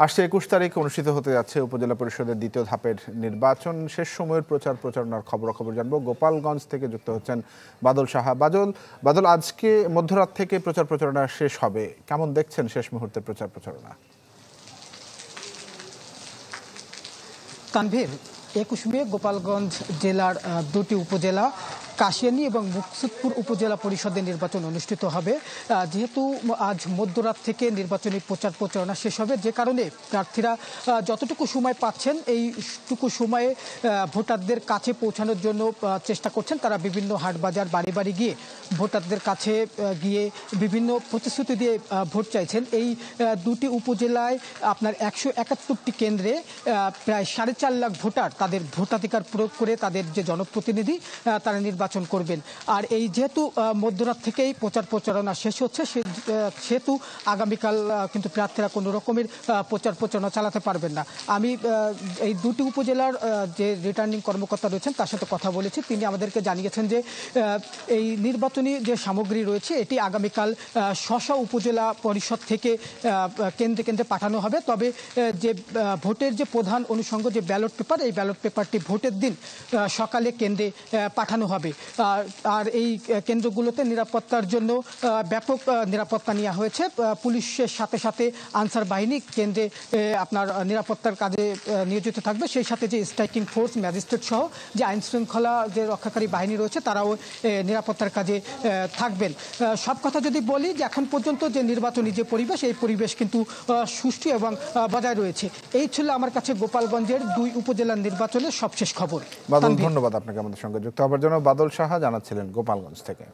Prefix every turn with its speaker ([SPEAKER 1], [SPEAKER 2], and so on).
[SPEAKER 1] আসছে ২১ তারিখ অনুষ্ঠিত হতে যাচ্ছে উপজেলা পরিষদের দ্বিতীয় ধাপের নির্বাচন। শেষ সময়ের প্রচারণার খবরাখবর জানবো। গোপালগঞ্জ থেকে যুক্ত হচ্ছেন বাদল সাহা। বাদল, আজকে মধ্যরাত থেকে প্রচারণা শেষ হবে, কেমন দেখছেন শেষ মুহূর্তের প্রচারণা?
[SPEAKER 2] তানভীর, ২১ মে গোপালগঞ্জ জেলার দুটি উপজেলা কাশিয়ানী এবং মুকসুদপুর উপজেলা পরিষদের নির্বাচন অনুষ্ঠিত হবে। যেহেতু আজ মধ্যরাত থেকে নির্বাচনী প্রচারণা শেষ হবে, যে কারণে প্রার্থীরা যতটুকু সময় পাচ্ছেন এইটুকু সময়ে ভোটারদের কাছে পৌঁছানোর জন্য চেষ্টা করছেন। তারা বিভিন্ন হাট বাজার বাড়ি বাড়ি গিয়ে ভোটারদের কাছে গিয়ে বিভিন্ন প্রতিশ্রুতি দিয়ে ভোট চাইছেন। এই দুটি উপজেলায় আপনার ১৭১টি কেন্দ্রে প্রায় ৪.৫ লাখ ভোটার তাদের ভোটাধিকার প্রয়োগ করে তাদের যে জনপ্রতিনিধি তারা নির্বাচন করবেন। আর এই যেহেতু মধ্যরাত থেকেই প্রচারণা শেষ হচ্ছে, সেহেতু আগামীকাল কিন্তু প্রার্থীরা কোনো রকমের প্রচারণা চালাতে পারবেন না। আমি এই দুটি উপজেলার যে রিটার্নিং কর্মকর্তা রয়েছেন তার সাথে কথা বলেছি। তিনি আমাদেরকে জানিয়েছেন যে এই নির্বাচনী যে সামগ্রী রয়েছে এটি আগামীকাল স্ব উপজেলা পরিষদ থেকে কেন্দ্রে পাঠানো হবে। তবে যে ভোটের যে প্রধান অনুষঙ্গ যে ব্যালট পেপার, এই ব্যালট পেপারটি ভোটের দিন সকালে কেন্দ্রে পাঠানো হবে। আর এই কেন্দ্রগুলোতে নিরাপত্তার জন্য ব্যাপক নিরাপত্তা নেওয়া হয়েছে। পুলিশের সাথে সাথে আনসার বাহিনী কেন্দ্রে আপনার নিরাপত্তার কাজে নিয়োজিত থাকবে। সেই সাথে যে স্ট্রাইকিং ফোর্স, ম্যাজিস্ট্রেট সহ যে আইন শৃঙ্খলা যে রক্ষাকারী বাহিনী রয়েছে তারাও নিরাপত্তার কাজে থাকবেন। সব কথা যদি বলি যে এখন পর্যন্ত যে নির্বাচনী যে পরিবেশ, এই পরিবেশ কিন্তু সুষ্ঠু এবং বজায় রয়েছে। এই ছিল আমার কাছে গোপালগঞ্জের দুই উপজেলার নির্বাচনের সবশেষ খবর।
[SPEAKER 1] বাদল, ধন্যবাদ আপনাকে আমাদের সঙ্গে যুক্ত হওয়ার জন্য। বাদল সাহা জানাচ্ছিলেন গোপালগঞ্জ থেকে।